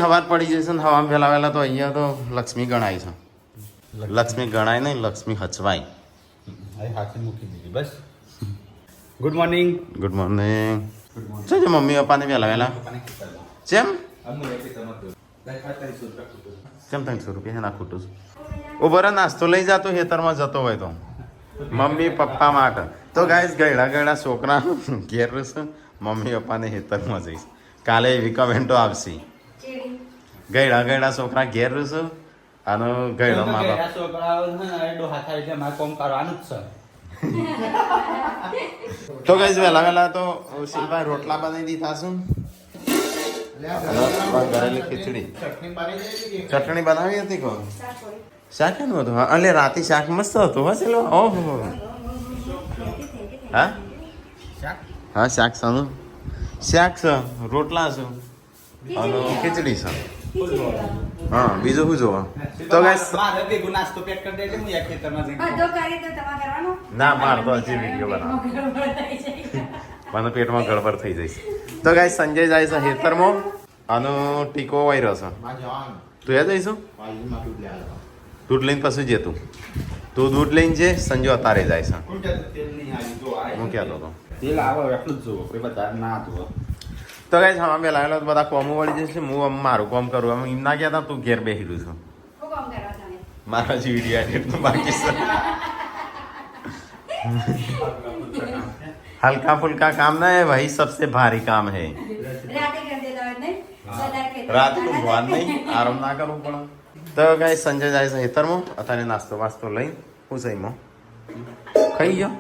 સવાર પડી જશે ને હવામાં પહેલા વહેલા તો અહીંયા તો લક્ષ્મી ગણાય છે. લક્ષ્મી ગણાય નહીં, લક્ષ્મી હચવાય. હાથે મૂકી દીધી બસ. Good morning. Good morning. છે મમ્મી પપ્પાને પહેલા વહેલા ચેમ કેમ 300 રૂપિયા ના ખોટું ઉભો નાસ્તો લઈ જતો ખેતરમાં જતો હોય તો મમ્મી પપ્પા માટે તો ગાઈસ ગયડા છોકરા ઘેર છે, મમ્મી પપ્પાને ખેતરમાં જઈશ. કાલે એવી કમેન્ટો આવશે ગયડા છોકરા ઘેર છે અને ગયડો મા બાપ તો ગાઈસ વહેલા તો શિલ્પા રોટલા બનાવી દીધા છું. ઘરેલી ખીચડી ચટણી બનાવી હતી કોણ શાક એનું હતું. હા એટલે રાતે શાક મસ્ત હતું. હા ચલો ઓહો હા હા શાક સાનું શાક છે, રોટલા છે અને ખીચડી છે. હા બીજું શું જોવા તો ગાઈસ નાસ્તો પેક કરી દેજે. હું ખેતરમાં જઈને ના માર તો હજી વિડીયો બનાવ મને પેટમાં ગડબડ થઈ જઈશ. તો ગાઈસ સંજય જાય છે ખેતરમાં અને ટીકો વાયરો છે. તું એ જઈશું દૂધ લઈને પછી જતું તું દૂધ લઈને જે સંજો અતારે જાય છે. હું કહેતો હતો તેલ આવે એટલું જ જોવો કોઈ બધા ના જોવો. તો ગાઈસ હા મેં લાવેલો બધા કોમો વળી જશે. હું મારું કામ કરું એમ ના કહેતા તું ઘેર બેસી છું મારા જે વિડીયો એટલું બાકી છે. हल्का फुल्का काम ना है वही सबसे भारी काम है. रात को भगवान नहीं आराम ना करવું પડે. તો ગાઈસ સંજય જાય છે ખેતરમાં અત્યારે નાસ્તો વાસ્તો લઈ હું સહીમાં ખાઈ ગયો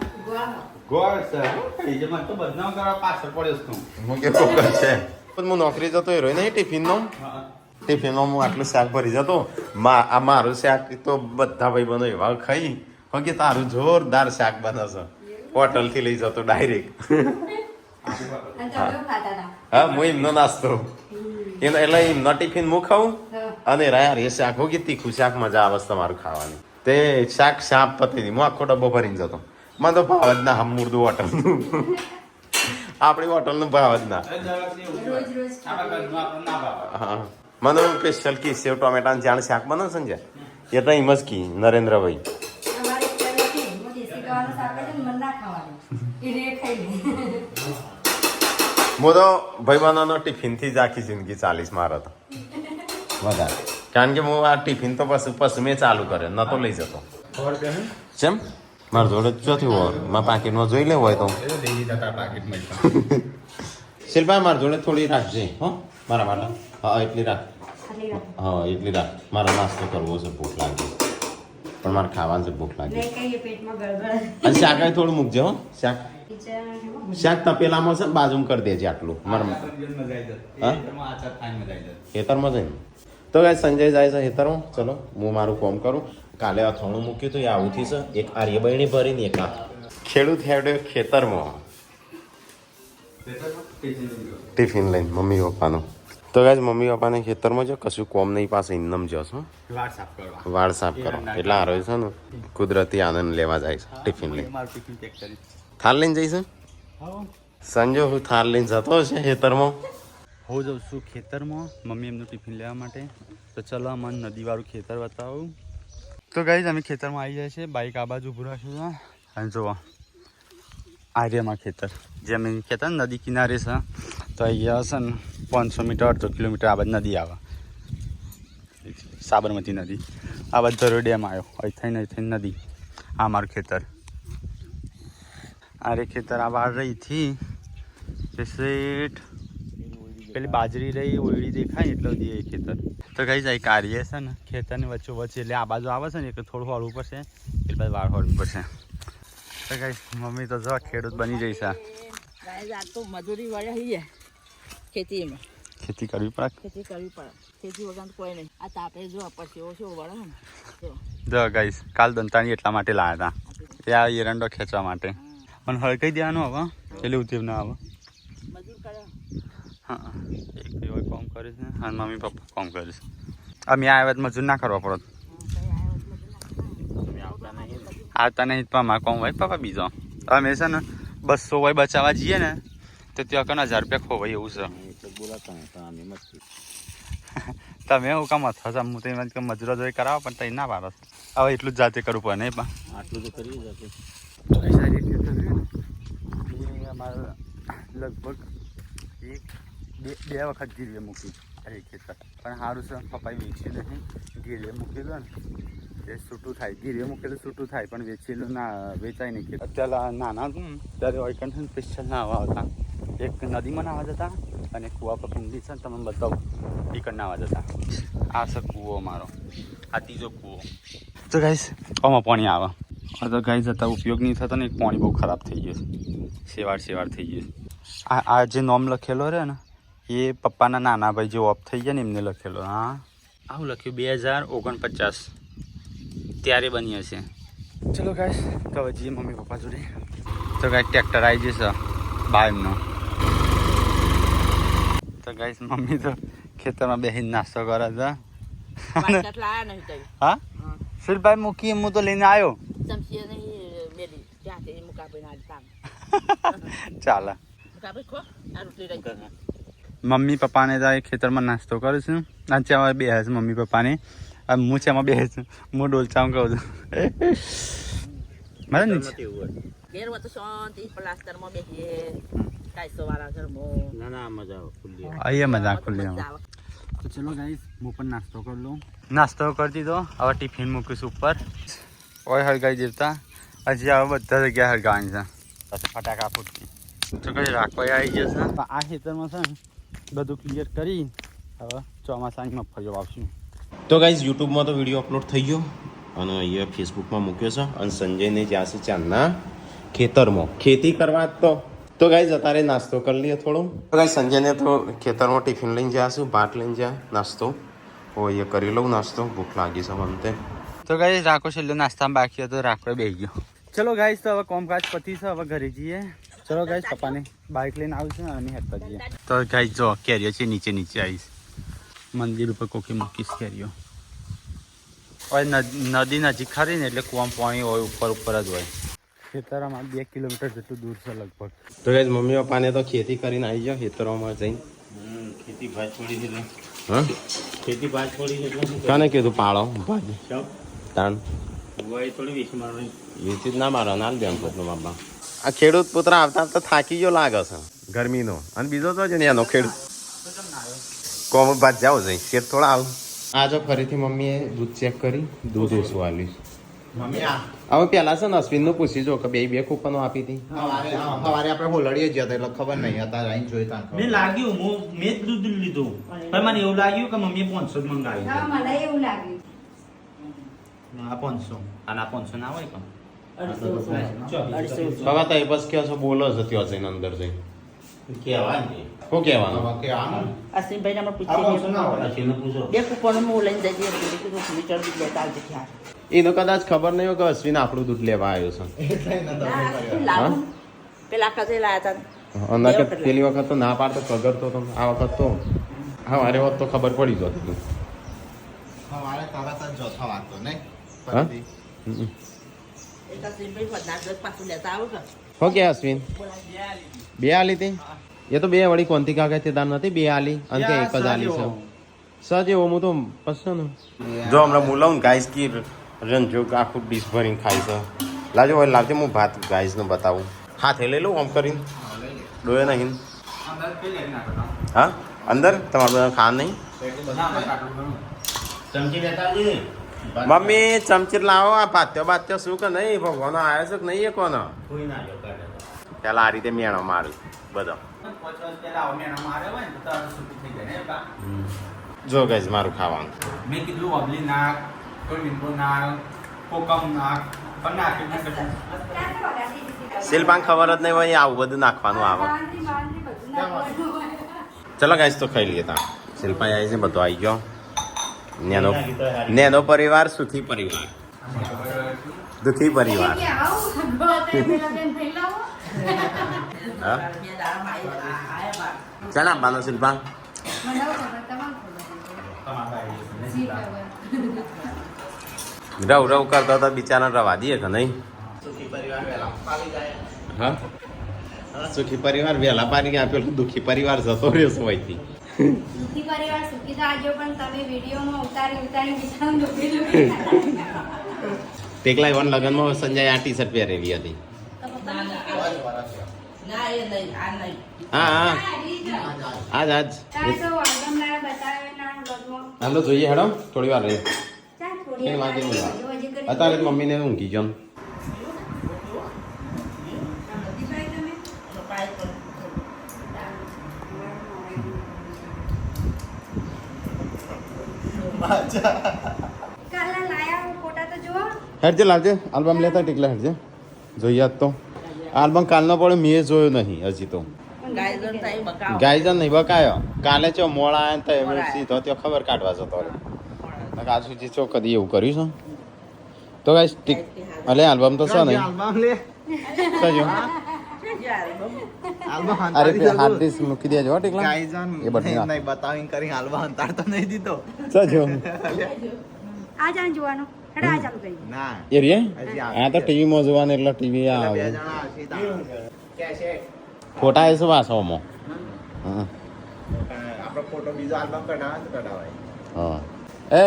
ગોળ છે જેમાં તો બદનામ કરવા પાછળ પડ્યો છું હું કે કોકર છે પણ હું નોકરી જતો એ રહ્યો ને ટિફિનમાં હું આટલું શાક ભરી જતો. આ મારું શાક તો બધા ભાઈ બનો એવા ખાઈ કે તારું જોરદાર શાક બને છે. હોટલ થી લઈ જતો ડાયરેક્ટ. હા હું એમનો નાસ્તો એટલે એમનો ટિફિન હું ખાઉં અને યાર એ શાક હો કે તીખું શાક મજા આવે તમારું ખાવાની. તે શાક શાપ પતી હું આખો ડબ્બો ભરીને જતો. મને તો ભાવ જ ના હમુરદું હોટલનું આપણી હોટલનું ભાવ જ ના. હા મને સ્પેશિયલ કી સેવ ટોમેટાનું જાણ શાક બને છે ને એ તો એમ જ કી નરેન્દ્રભાઈ હું તો ભાઈબંધોનો ટિફિનથી જ આખી જિંદગી ચાલીશ મારે તો વધારે. કારણ કે હું આ ટિફિન તો પછી મેં ચાલુ કર્યો નતો લઈ જતો. કેમ મારા જોડે ચોથી હોય મારા પાકીટમાં જોઈ લેવું હોય તો શિલ્પા મારા જોડે થોડી રાખજે હો મારા માટે. હા એટલી રાખ. હા એટલી રાખ. મારે નાસ્તો કરવો છે, ભૂખ લાગી પણ મારે ખાવાનું છે, ભૂખ લાગી. અને શાક થોડું મૂકજો હો. શાક તપેલામાં છે બાજુમાં કરી દેજે આટલું ખેતરમાં જઈને. તો ગાઈસ સંજય જાય છે ખેતરમાં. ચલો હું મારું કામ કરું. કાલે અથાણું મૂક્યું હતું એ આવું થી છે. એક આર્યબયણી ભરીને એક ખેડૂત હેડ્યો ખેતરમાં ટિફિન લઈને મમ્મી પપ્પાનું. તો ગાઈસ મમ્મી પપ્પાને ખેતરમાં જો કશું કોમ નહીં પાસે ઇન્નમ જશો વાળ સાફ કરો એટલે હારો છે ને કુદરતી આનંદ લેવા જાય છે. ટિફિન લઈને થાર લઈને જઈશું. સંજો હું થાર લઈને જતો હશે ખેતરમાં. હું જાઉં છું ખેતરમાં મમ્મી એમનું ટિફિન લેવા માટે. તો ચલો મને નદીવાળું ખેતર બતાવું. તો ગાઈસ અમે ખેતરમાં આવી જાય છે. બાઈક આ બાજુ ઊભું રાખ્યું છે અને જુઓ આર્યમાં ખેતર જે અમે ખેતર નદી કિનારે છે. તો અહીંયા હશે ને 500 મીટર 1.5 કિલોમીટર આ બાજુ નદી આવે સાબરમતી નદી. આ બાજુ ધરો ડેમ આવ્યો અહીં થઈને નદી. આ મારું ખેતર અરે ખેતર આ વાળ રહી થી શેઠ પેલી બાજરી રહી ઓયડી દેખાય એટલે દે ખેતર. તો કઈ જાય કાર્ય છે ને ખેતરની વચ્ચે એટલે આ બાજુ આવે છે ને એટલે થોડું હળવું પડશે એટલે બાજુ વાળ હળવું પડશે. તો કઈ મમ્મી તો જો ખેડૂત બની જઈ છે. મજૂરી વાળા ખેતીમાં ખેતી કરવી પડે. ખેતી વગર કોઈ નહીં. આ તાપે જો પછી ઓછો વળે ને જો ગાઈસ કાલ દંતાણી એટલા માટે લાવ્યા હતા ત્યાં એરંડો ખેંચવા માટે. અને હળકાઈ દેવાનું હવે એટલે ઉતેવ ના આવે. હા એક એવો કામ કરે છે અને મમ્મી પપ્પા કામ કરે છે. અમે આવ્યા તો મજૂર ના કરવા પડત. આવતા નહીં પણ અમારે કોમ હોય પપ્પા બીજો. અમે છે ને 200 હોય બચાવવા જઈએ ને તો ત્યાં કને 1000 રૂપિયા ખોવાય એવું છે. તમે હું કામ અથવા છો હું તો એમ કે મજૂરો જોઈ કરાવો પણ તઈ ના પાડો હવે એટલું જ જાતે કરવું પડે નહીં પણ આટલું તો કરીએ જ એ અમારે લગભગ બે વખત ગીરવે મૂકી અરે ખેતર પણ સારું છે પપ્પાએ વેચ્યું નહીં ગીરવે મૂકેલું ને એ છૂટું થાય ગીરવે મૂકેલું છૂટું થાય પણ વેચેલું ના વેચાય નહીં ખેતર અત્યારે નાના હતું ત્યારે ઓઇકન સ્પેશિયલ નાવા હતા એક નદીમાં નાવા જતા અને કૂવા પર કુંડી છે ને તમે બતાવું ટીકડ નાવા જતા આ છે કૂવો મારો આ ત્રીજો કૂવો તો ગાઈસ આમાં પાણી આવે તો ગાઈસ જતા ઉપયોગ નહીં થતો ને એક પાણી બહુ ખરાબ થઈ ગયું છે શેવાળ થઈ ગયું આ જે નોમ લખેલો રહે ને એ પપ્પાના નાના ભાઈ જે ઓફ થઈ ગયા ને એમને લખેલો હા આવું લખ્યું 2049 ત્યારે બની હશે ચલો ગાઈસ તો હવે જઈએ મમ્મી પપ્પા જોડે તો ગાઈસ ટ્રેક્ટર આવી જશે બા એમનો તો ગાઈસ મમ્મી તો ખેતરમાં બેસીને નાસ્તો કરે છે હા શિલ્પભાઈ મૂકી હું તો લઈને આવ્યો ચાલે મમ્મી પપ્પાને તો ખેતરમાં નાસ્તો કરું છું આ ચામાં બે છે મમ્મી પપ્પાને હું ચામાં બે છું હું ડોલચામાં કહું છું મારે નીચે અહીંયા મજા ખુલ્લી તો ચલો ગાઈસ હું પણ નાસ્તો કરી લઉં નાસ્તો કરી દીધો હવે ટિફિન મૂકીશું ઉપર ઓય હળગાઈ દેવતા હજી હવે બધા જગ્યાએ હળગાવાની છે પછી ફટાકા ફૂટકી તો કઈ રાખવા આવી જશે આ ખેતરમાં છે ને બધું ક્લિયર કરી હવે ચોમાસાની મગફળીઓ વાવશું તો ગાઈઝ યુટ્યુબમાં તો વિડીયો અપલોડ થઈ ગયો અને અહીંયા ફેસબુકમાં મૂક્યો છે અને સંજયને જ્યાં છે ચાંદના ખેતરમાં ખેતી કરવા તો ગાઈઝ અત્યારે નાસ્તો કરી લઈએ થોડો તો ગાઈઝ સંજયને તો ખેતરમાં ટિફિન લઈને જઈશું ભાત લઈને જા નાસ્તો એ કરી લઉં નાસ્તો ભૂખ લાગી છે મને તો ગાઈઝ રાખો છેલ્લો નાસ્તામાં બાકી હતો રાખો બેસી ગયો ચલો ગાઈઝ તો હવે કોમકાજ પતી છે હવે ઘરે જઈએ ચલો ગાઈઝ પપ્પાને બાઇક લઈને આવીશું અને હેઠતા જઈએ તો ગાઈઝ જો કેરીઓ છે નીચે આવીશ મંદિર ઉપર કોકી મૂકીશ કેરીઓ હવે નદી નજીક ખરી ને એટલે કુવામાં પાણી હોય ઉપર જ હોય ખેતરમાં 2 કિલોમીટર જેટલું દૂર છે લગભગ તો ગાઈઝ મમ્મી પપ્પાને તો ખેતી કરીને આવી જાઓ ખેતરોમાં જઈને ખેતી ભાત છોડી દીધી હા ખેતી ભાત છોડી દીધી કાને કીધું પાળો ભાજી તાણ થોડી વેચી મારવાની વેચી જ ના મારો ના બેન પોતનો બાબા આ ખેડૂત પુત્ર આવતા થાકી ગયો લાગે છે ગરમીનો અને બીજો તો જ ને એનો ખેડૂત કોમ બાદ જાઓ જઈ શેર થોડા આવું આ જો ફરીથી મમ્મીએ દૂધ ચેક કરી દૂધ ઓછું આલ્યું મમ્મી હવે પેલા છે ને અશ્વિનનું પૂછી જો કે બે કૂપનો આપી હતી સવારે આપણે હોલડીએ જ હતા એટલે ખબર નહીં અત્યારે આઈને જોઈ તા મેં લાગ્યું મેં જ દૂધ લીધું પણ મને એવું લાગ્યું કે મમ્મીએ 500 જ મંગાવ્યું મને એવું લાગ્યું આ 500 અને આ 500 ના હોય પણ હવે તો એ બસ કહો છો બોલો જ ત્યાં જઈને અંદર જઈને કહેવાની શું કહેવાનું કહેવાનું અસીમભાઈ ને આ પાંચસો ના હોય અશ્વિનને પૂછો બે કૂપન હું લઈને જઈએ મીટર દૂધ લેતા આવજે ખ્યાલ એનો કદાચ ખબર નહીં હોય કે અશ્વિન આપણું દૂધ લેવા આવ્યો છે એટલે નતો લાવું પેલા કસે લાયા હતા અને કે પેલી વખત તો ના પાડતો કગરતો તો આ વખત તો હા મારે વખત તો ખબર પડી જતી હતી સવારે તરત જ જોથા વાગતો નહીં હા એક અસીમભાઈ વધના દૂધ પાછું લેતા આવું કે હો કે અશ્વિન બે આલી હતી એ તો બે વળી કોનથી કાકા તે દાન નથી બે આલી અને કે એક જ આલી છે સજ એવો હું તો પસંદ જો હમણાં મુલાવું ગાઈસ કી રંજો આખું ડીશ ભરીને ખાઈ છે લાજો હવે લાવજે હું ભાત ગાઈસને બતાવું હાથે લઈ લઉં આમ કરીને ડોયો નહીં હા અંદર તમારે બધા ખા નહીં ચમચી લેતા આવજે મમ્મી ચમચી લાવો આ ભાત્યો શું કે નહીં ભગવાનો આવ્યો છે કે નહીં એ કોનો કોઈ ના જો કાઢે પેલા આ રીતે મેણો મારું બધો જો ગાઈસ મારું ખાવાનું મેં કીધું અબલી નાક કોઈ લીંબુ નાક કોકમ નાક પણ નાખ્યું ના કશું શિલ્પાંગ ખબર જ નહીં હોય આવું બધું નાખવાનું આવે ચલો ગાઈસ તો ખાઈ લઈએ ત્યાં શિલ્પાઈ આવી છે બધો આવી ગયો નેનો પરિવાર સુખી પરિવાર દુખી પરિવાર હા ચાલ આપવાનો શિલ્પાંગ રવ રવ કરતો તો બિચારા રવા દઈએ કે નહીં હા સુખી પરિવાર વહેલા પારી ગયા પેલું દુખી પરિવાર જતો રહ્યો સવાયથી સુખી પરિવાર સુખી થજો પણ તમે વિડીયોમાં ઉતારી બિચારું ડૂબી ટેકલા વન લગનમાં સંજય આ ટી શર્ટ પહેરેલી હતી ના એ નહીં આ નહીં હા હા આજ આજ હાલો જોઈએ હેડો થોડી વાર રહી અત્યારે જ મમ્મીને ઊંઘી જો હેડજે લાવજે આલ્બમ લેતા ટીકલા હેડજે જોઈએ આજ તો આલ્બમ કાલનો પડે મેં જોયો નહીં હજી તો ગાયજન થાય બકાવ ગાયજન નહીં બકાયો કાલે ચો મોડા આયા તો એમ સીધો ત્યાં ખબર કાઢવા જતો રહ્યો આજ સુધી ચો કદી એવું કર્યું છે તો ગાઈસ ટીક અલે આલ્બમ તો છે નહીં આલ્બમ લે સજો આલ્બમ અરે હાથ દીસ મૂકી દેજો હો ટીકલા ગાઈઝન એ બધી નાખ. નહીં બતાવીને કરી આલ્બમ અંતાર તો નહીં દીધો સજો આ જાણ જોવાનું હેડા આ ચાલુ કરી ના એ રે હજી આવે. આ તો ટીવી માં જોવાનું એટલે ટીવી બે આવે જણા આવશે તાર. કેસેટ. ફોટા એ શું વાસવામાં હા આપણો ફોટો બીજો આલ્બમ કઢાવે તો કઢાવાય હા એ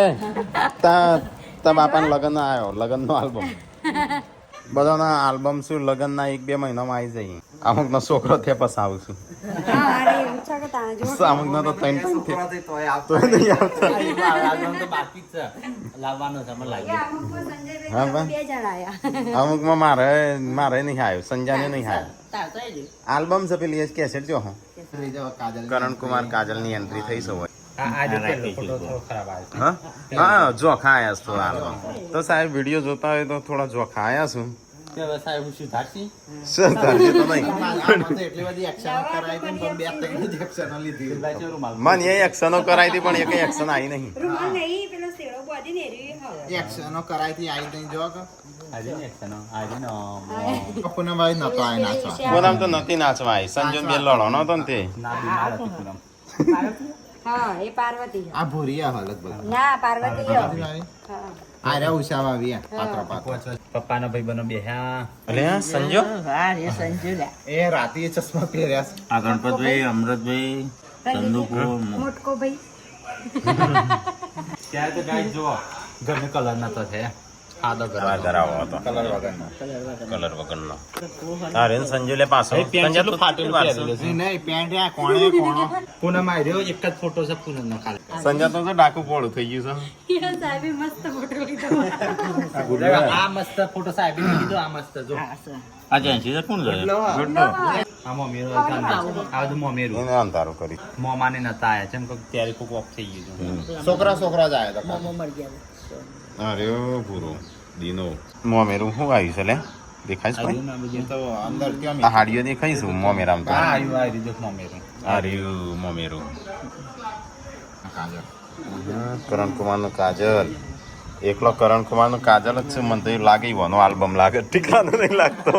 તા બાપાનો લગન આવ્યો લગનનો આલ્બમ બધાના આલ્બમ શું લગનના 1-2 મહિનામાં આવી જાય અમુકનો છોકરો થયા પછી આવું છું અમુકનો તો 3 તોય આવતો તો નહીં આવતો આલ્બમ તો બાકી જ છે લાવવાનો છે મને લાગે હા બા અમુકમાં મારે નહીં આવ્યો સંજાને નહીં આવ્યો તાર તો એ જ. આલ્બમ છે પેલી કેસેટ જો હું થઈ જાવ કાજલ કરણ કુમાર કાજલની એન્ટ્રી થઈ છે હોય આજે પહેલો ફોટો થોડો ખરાબ આવ્યો હા હા જોખા આયા છે તો આલ્બમ તો સાહેબ વિડીયો જોતા હોય તો થોડા જોખા આયા છું સાહેબ સુધારશી સર તારી તો નહીં આમાં તો એટલી બધી એક્શન કરાવી હતી પણ બે ત્રણ જ એક્શનો લીધી મન એ એક્શનો કરાવી હતી પણ એક એક્શન આવી નહીં એક્શનો કરાવી હતી આવી નહીં જો આજે ને આજે નો પૂનમભાઈ નતો આવી નાચવા પૂનમ તો નથી નાચવા આવી સંજોન બે લડો નતો ને તે ના બીમાર હતી પૂનમ હા એ પાર્વતી આ ભૂરિયા હાલત બધું ના પાર્વતી આ રે ઉષામાં આવી પાત્ર પાત્ર પપ્પાના ભાઈ બનો બેહ્યા અલે હા સંજો હા એ સંજુ લે એ રાતે ચશ્મા પહેર્યા છે. આ ગણપતભાઈ અમૃતભાઈ મોટકો ભાઈ ત્યારે તો ગાય જો ઘરનો કલર નતો છે સાદો કલર ધરાવો હતો કલર વગરનો કલર વગરનો અરે સંજો લે પાછો સંજય તો ફાટેલું નહીં, નહીં પેન્ટ આ કોણે કોણો પૂનમ આવ્યો એક જ ફોટો છે પૂનમ નો ખાલી સંજય તો ડાકુ પોળું થઈ ગયું સાહેબે મસ્ત ફોટો લીધો આ મસ્ત ફોટો સાહેબ લીધો આ મસ્ત જો આજે છે કોણ લો. આ મમ્મીરો આ બધું છે મમ્મીરું એને અંધારું કરી મોમાને નતા આયા છે એમ કે ત્યારે કોક ઓફ થઈ ગયું છોકરા જ આવ્યા હતા મોમો મળી ગયા અરે ઓ પૂરો દીનો મોમેરું શું આવ્યું છે લે દેખાય છે કોઈ? એ તો અંદર કેમ આ હાડીઓ દેખાય છે મોમેરામ તો આ આવ્યું આ રીતે મમ્મીરું અરે મોમેરું કાજલ કરણ કુમાર નું કાજલ એકલો કરણ કુમાર નું કાજલ જ છે મને તો એવું લાગે ઈવાનો આલ્બમ લાગે ઠીકાનો નહીં લાગતો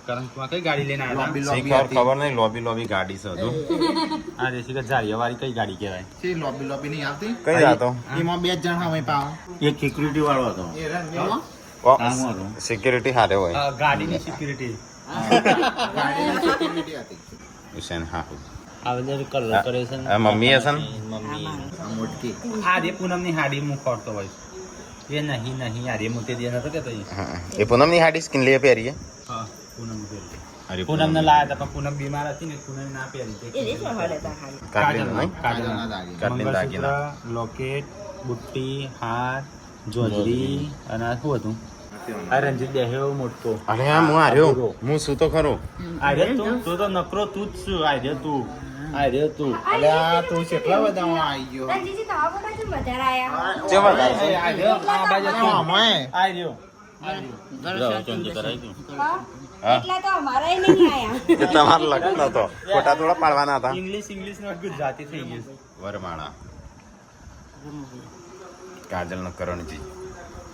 કરણ કુમાર કઈ ગાડી લઈને આવ્યા શીખર ખબર નહીં લોબી લોબી ગાડી છે હજુ આ રેસી જાળીયા વાળી કઈ ગાડી કહેવાય છે લોબી લોબી નહીં આવતી કઈ જાતો એમાં બે જ જણા અમે પાવ એક સિક્યુરિટી વાળો હતો એ રન સિક્યુરિટી હારે હોય ગાડીની સિક્યુરિટી ગાડીની security હતી હુસેન હા આ બધા કલર કરે છે આ મમ્મી હશે ને મમ્મી આ મોટકી આ રે પૂનમની હાડી હું ખોરતો હોય એ નહીં આ રે મોતે દે નતો કેતો હા. એ પૂનમની હાડી સ્કિન લે પહેરીએ હા પૂનમ પહેરી અરે પૂનમને લાયા હતા પણ પૂનમ બીમાર હતી ને પૂનમ ના પહેરી એ રીતના હળે તા હારી કાટલીન નહીં કાજલના દાગીના. કાટલીન દાગીના મંગળસૂત્ર, લોકેટ બુટ્ટી હાર જોજરી અને આ શું હતું આ રંજીત દેહ્યો મોટો અરે હા હું હાર્યો હું શું તો ખરો આરે તું તો નકરો તું જ છું આરે તું તું અલે આ તું કેટલા બધા આવી ગયો રણજીતજી તમારા ફોટા કેમ વધારે આયા કેવા આ બાજુ તું આમાંય આર્યો હા. એટલા તો અમારા નહીં આયા એ તમારો લગ્ન હતો ફોટા થોડા પાડવાના હતા ઇંગ્લિશ ને ગુજરાતી થઈ ગયું વરમાળા કાજલ નો કરણજી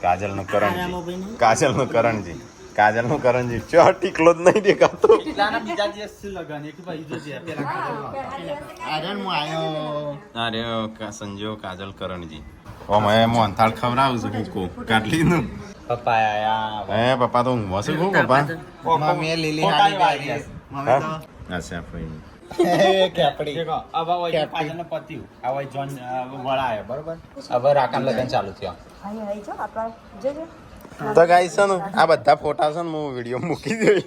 કાજલ નો કરણજી કાજલ નો કરણજી કાજલ નો કરણજી ચો ટીકલો જ નહીં દેખાતો એટલાના બીજા દિવસ શું લગન એક ભાઈ જો છે પેલા આર્યન હું આવ્યો અરે સંજો કાજલ કરણજી ઓ મેં મોહનથાળ ખવડાવું છું મૂકો કાટલી નું પપ્પા આયા હે પપ્પા તો ઊંઘવા છે હું પપ્પા મમ્મીએ લીલી હાડી પહેરી મમ્મી તો અચ્છા ફાઈન કેપડી દેખો હવે હોય પાછળનો પત્યું હવે જોન વળાયો બરોબર હવે રાકાન લગન ચાલુ થયો તો ગાઈસ છે ને આ બધા ફોટા છે ને હું વિડીયો મૂકી દઉં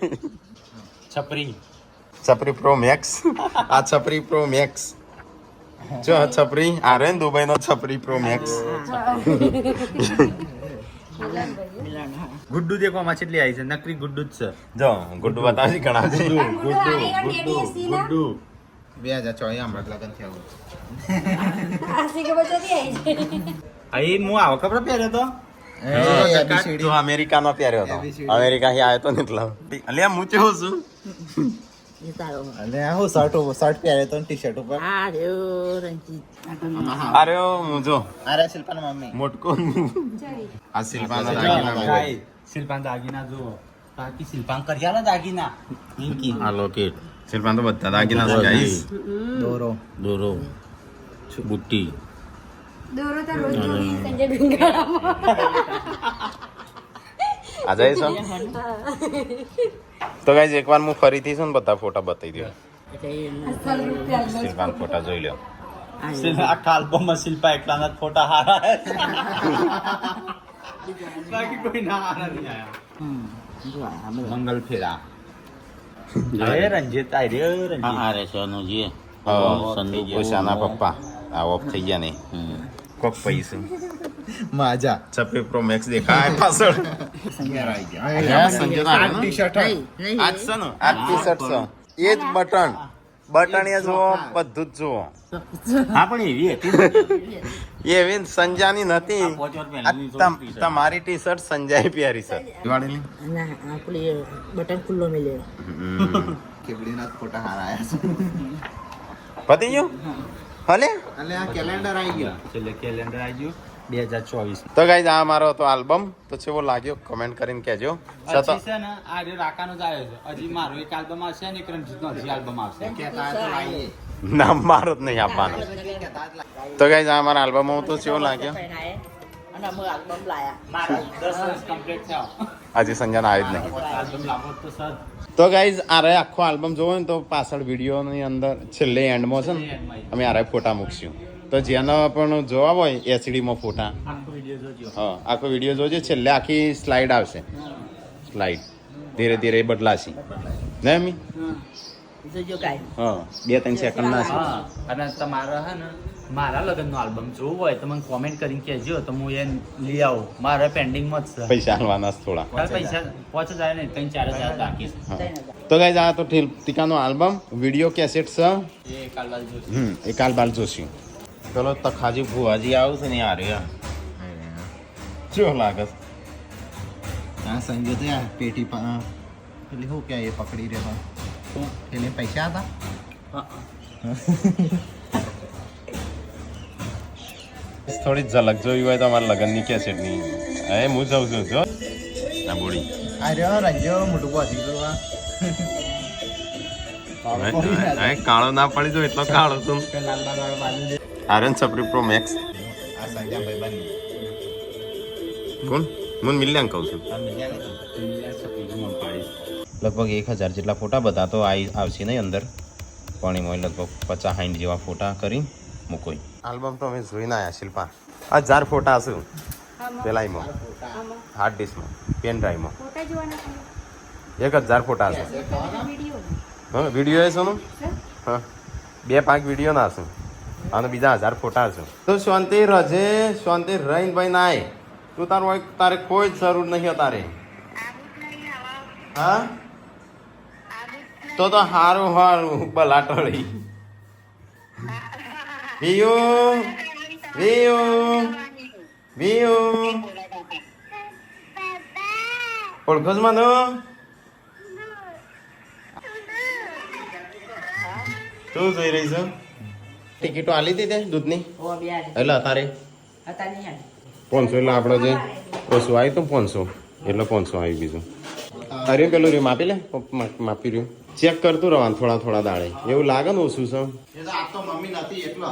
છપરી છપરી પ્રો મેક્સ આ છપરી પ્રો મેક્સ જો આ છપરી આ રે દુબઈ નો છપરી પ્રો મેક્સ ગુડ્ડુ દેખો આમાં કેટલી આવી છે નકરી ગુડ્ડુ જ છે જો ગુડ્ડુ બતાવજી ઘણા છે ગુડ્ડુ 2024 હમણાં લગન થયા અહીં હું આવો કપડો પહેર્યો તો જો અમેરિકાનો પહેર્યો હતો અમેરિકા થી આવ્યો તો ને એટલે અલ્યા હું કેવો છું એ તારો અને હું શર્ટ પહેર્યો તો ટી-શર્ટ ઉપર હા રહ્યો રંજીત અરે હું જો અરે શિલ્પાના મમ્મી મોટકો આ શિલ્પાના દાગીના શિલ્પાન દાગીના જુઓ બાકી શિલ્પાન કર્યા દાગીના આ લોકેટ શિલ્પાન તો બધા દાગીના છે ગાઈસ દોરો બુટ્ટી દોરો તો રોજ જોઈ સંજય ડુંગરામાં. આ જાય છે તો ગાઈસ એકવાર હું ફરીથી છે ને બધા ફોટા બતાવી દઉં શિલ્પાન ફોટા જોઈ લો આખા આલ્બમમાં શિલ્પા એકલાના જ ફોટા હારા બાકી કોઈ ના હારા નહીં આયા મંગલ ફેરા અરે રંજીત આઈ રે રંજીત ઓશાના પપ્પા આ ઓફ થઈ ગયા નહીં કોક પૈસું માજા છપરી પ્રો મેક્સ દેખાય પાછળ ટી-શર્ટ આજ છે ને આ ટી-શર્ટ છે એ જ બટન બટન એ જુઓ બધું જ જુઓ હા પણ એવી હતી એવી સંજાની નથી આ તમારી ટી શર્ટ સંજય પહેરી છે દિવાળીની ના આપણી બટન ખુલ્લો મિલે કેબડીના ફોટા હારા આયા પતી ગયું હલે અને આ કેલેન્ડર આવી ગયો છેલ્લે કેલેન્ડર આવી ગયું 2024 તો ગાઈઝ આ મારો હતો આલ્બમ તો કેવો લાગ્યો કમેન્ટ કરીને કહેજો હજી છે ને આ રહ્યો રાકાનો જ આવ્યો છે હજી મારો એક આલ્બમ આવશે ને એક રણજીતનો હજી આલ્બમ આવશે કહેતા તો લાવીએ નામ મારો જ નહીં આપવાનું તો ગાઈઝ આ મારા આલ્બમ તો કેવો લાગ્યો અને અમે આલ્બમ લાયા મારો 10 વર્ષ કમ્પ્લીટ થયો હજી સંજન આવી જ નહીં આલ્બમ લાવો તો સર તો ગાઈઝ આરે આખો આલ્બમ જોવો ને તો પાછળ વિડીયોની અંદર છેલ્લે એન્ડમાં છે ને અમે આરે ફોટા મૂકશું તો જેનો પણ જોવા હોય એચડીમાં ફોટા આખો વિડિયો જોજો હા આખો વિડીયો જોજો છેલ્લે આખી સ્લાઇડ આવશે સ્લાઇડ ધીરે ધીરે બદલાશે ને અમી જોજો કાઈ હા 2-3 સેકન્ડ ના છે હા અને તમારા હે ને મારા લગ્નનો આલ્બમ જોવો હોય તો મને કોમેન્ટ કરીને કહેજો તો હું એ લઈ આવું મારા પેન્ડિંગમાં જ છે પૈસા હાલવાના છે થોડા પૈસા 5000 નહીં 3-4000 બાકી છે હા. તો ગાઈઝ આ તો ટીકાનો આલ્બમ વિડીયો કેસેટ છે એ કાલ બાજુ જોશું એ કાલ બાલ જોશું ચલો તખાજી ભુવાજી આવું છે ને યાર કેવો લાગે છે આ સંજય તો યાર પેટી પેલી શું કે એ પકડી રહ્યો પેલી પૈસા હતા થોડી ઝલક જોઈ હોય તો અમારા લગ્નની કેસેટની એ હું જઉં છું જો આ બોડી આ રહ્યો રંજો મોટું પહોંચી ગયું કાળો ના પડી જો એટલો કાળો તું આર્યન છપરી પ્રો મેક્સ આ સંજય ભાઈ કોણ હું મિલ્યાંક કહું છું લગભગ 1000 જેટલા ફોટા બધા તો આવશે નહીં અંદર પણ એમાં લગભગ 50-60 જેવા ફોટા કરી મૂકો આલ્બમ તો અમે જોઈને આવ્યા શિલ્પા 1000 ફોટા હશે પેલા એમાં હાર્ડ ડિસ્કમાં પેન ડ્રાઈવમાં ફોટા જોવાના છે. 1000 ફોટા હશે વિડીયો હા વિડીયો છે ને હા 2 ભાગ વિડીયો ના હશે અને બીજા 1000 ફોટા હશે તો શાંતિ રજે શાંતિ રહીને ભાઈ ના આય તું તારે કોઈ જ જરૂર નહીં તારે હા તો હારું હારું બલાટળી વિયો વિયો વિયો ઓળખો જ મને શું જોઈ રહી છો ટિકિટો આલી હતી તે દૂધની ઓ બિયાર એટલે તારે હતા નહીં 500 એટલે આપણે જે ઓછું આવ્યું તો 500 એટલે 500 આવી બીજું અરે પેલું રહ્યું માપી લે માપી રહ્યું ચેક કરતું રહેવાનું થોડા દાડે એવું લાગે ને ઓછું છે આ તો મમ્મી નથી એટલો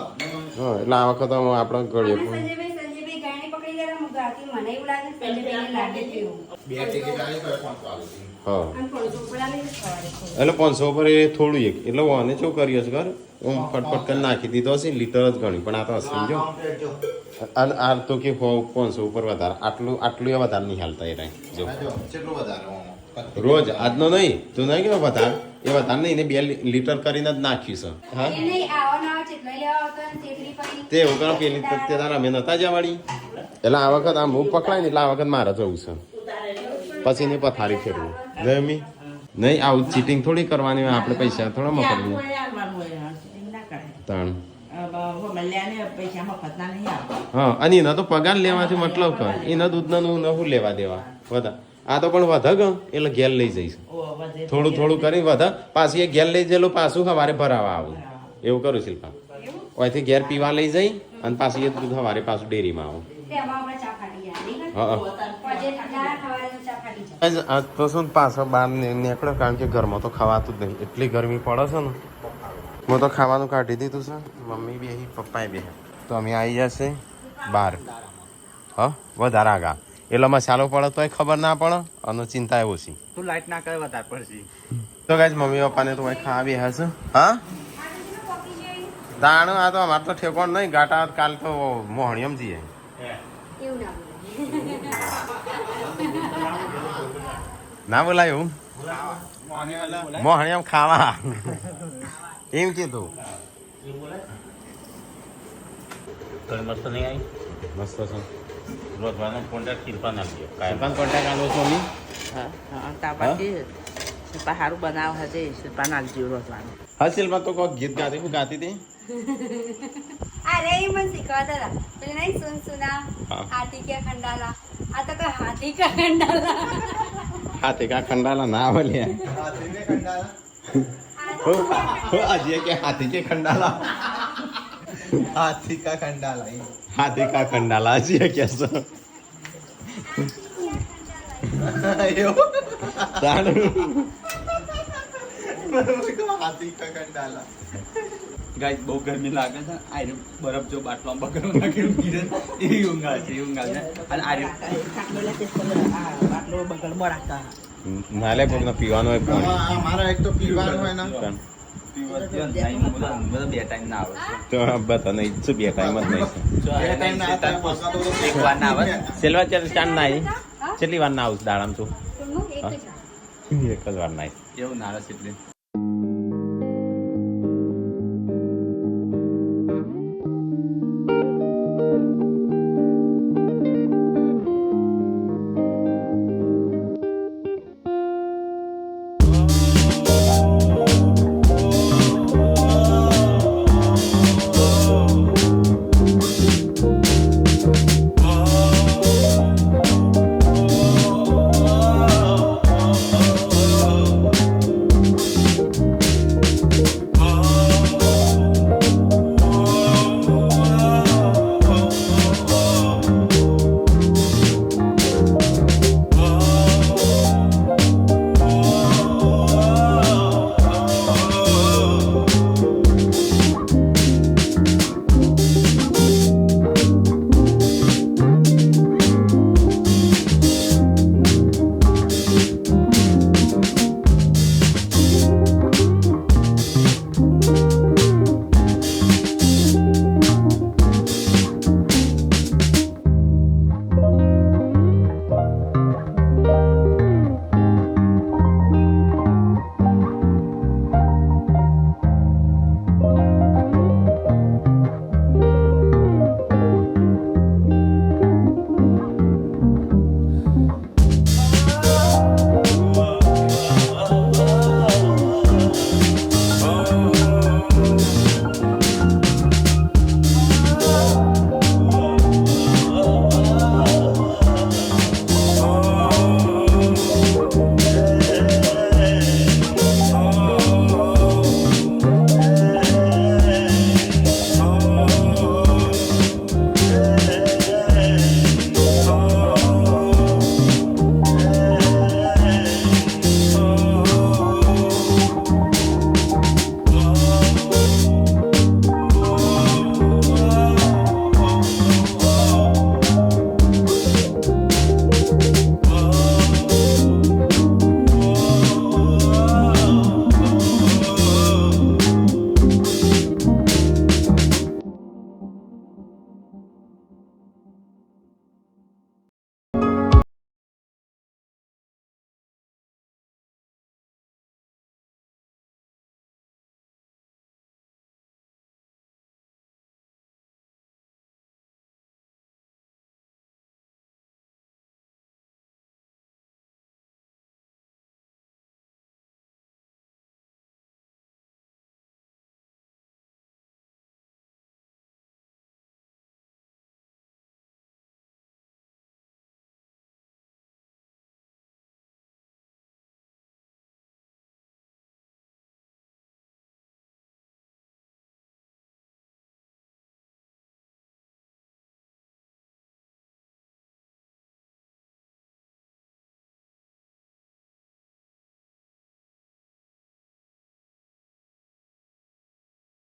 હા એટલે આ વખત આપણે ગળીએ સંજયભાઈ ગાડી પકડી ગયા રાતે મને એવું લાગે સંજયભાઈને લાગે તેવું. બે ટિકિટ આવી તો 500 આલું. હા અને 500 ઉપર આલે છે સવારે. એટલે 500 પર એ થોડું એક એટલે વાને શું કર્યું છે ઘર હું ફટફટ કરી નાખી દીધો હશે લીટર જ ગણી પણ આ તો સમજો અને આ તો કે 500 ઉપર વધારે આટલું એ વધારે નહીં હાલતા એ રાય જો કેટલું વધારે રોજ આજનો નહીં તું નહીં કેવો વધારે એ વધારે નહીં ને 2 લીટર કરીને જ નાખ્યું છે હા એ નહીં આવો ના આવો જેટલો લેવા આવતો ને તેટલી પડી. તે એવું કરો પેલી તો તે તારા અમે નતા જ્યાં વાળી એટલે આ વખત આમ હું પકડાય ને એટલે આ વખત મારે જવું છે પછી ને પથારી ફેરવું નહીં નહીં આવું ચીટિંગ થોડી કરવાની હોય આપણે પૈસા થોડા મફતની તાણ હા અને એના તો પગાર લેવાથી મતલબ કર એના દૂધનું નવું લેવા દેવા વધા આ તો પણ વધે ગ એટલે ઘેર લઈ જઈશ થોડું થોડું કરી વધે પાછી એ ઘેર લઈ જેલું પાછું સવારે ભરાવા આવું એવું કરું શિલ્પા અહીંથી ઘેર પીવા લઈ જઈ અને પાછી એ દૂધ સવારે પાછું ડેરીમાં આવું તેમાં આપણે ચા ફાટી જાય નહીં હા પછી ઠંડા ખવારે તો ચા ફાટી જાય. આજ તો શું પાછો બહાર નીકળ્યો કારણ કે ઘરમાં તો ખવાતું જ નહીં એટલી ગરમી પડે છે ને હું તો ખાવાનું કાઢી દીધું છે મમ્મી બી અહીં પપ્પાએ બી તો અમે આવી જશે બહાર હા વધારે આગા એટલે મસાલો પડે તોય ખબર ના પડે અને ચિંતા એ ઓછી તું લાઈટ ના કરે વધારે પડશે તો ગાઈસ મમ્મી પપ્પાને તો ખાવા બી હશે હા દાણું આ તો અમારે તો ઠેકોણ નહીં ગાટા કાલ તો મોહણીયમ જઈએ એવું ના બોલે. ના બોલાય એવું મોહણીયમ ખાવા એમ કીધું તો મસ્ત નહીં આવી મસ્ત છે રોજવાનો કોન્ટ્રાક્ટ શિલ્પા નાખ્યો કાયમ પણ કોન્ટેક્ટ આલો છો મમ્મી શિલ્પા સારું બનાવ હશે શિલ્પા નાખજો રોજવાનું હા શિલ્પા તો કોઈ ગીત ગાતી હું ગાતી હતી અરે એ મને શીખવાતા હતા પેલું નહીં સુન સુના હા. હાથી કે ખંડાલા આ તો કોઈ હાથી કા ખંડાલા હાથે કા ખંડાલા ના બોલ્યા અજય કે હાથી કે ખંડાલા હાથી કા ખંડાલા હાથી કા ખંડાલા અજય કે છે હાથી કા ખંડાલા ગાય બહુ ગરમી લાગે છે આરે બરફ જો બાટલો બકરો નાખેલું ગીરે એવી ઊંઘ આવે છે અને આરે બાટલો બગડ રાખતા નાલે કોકના પીવાનો હોય પાણી મારા એક તો પીવાનું હોય ને બધા બે ટાઈમ ના આવે તો બતા નહીં શું બે ટાઈમ જ નહીં બે ટાઈમ ના હતા એક વાર ના આવે સેલવા ચાંદ ના કેટલી વાર ના આવું દાડામાં છું એક જ એક જ વાર ના એવું ના આવે છે એટલે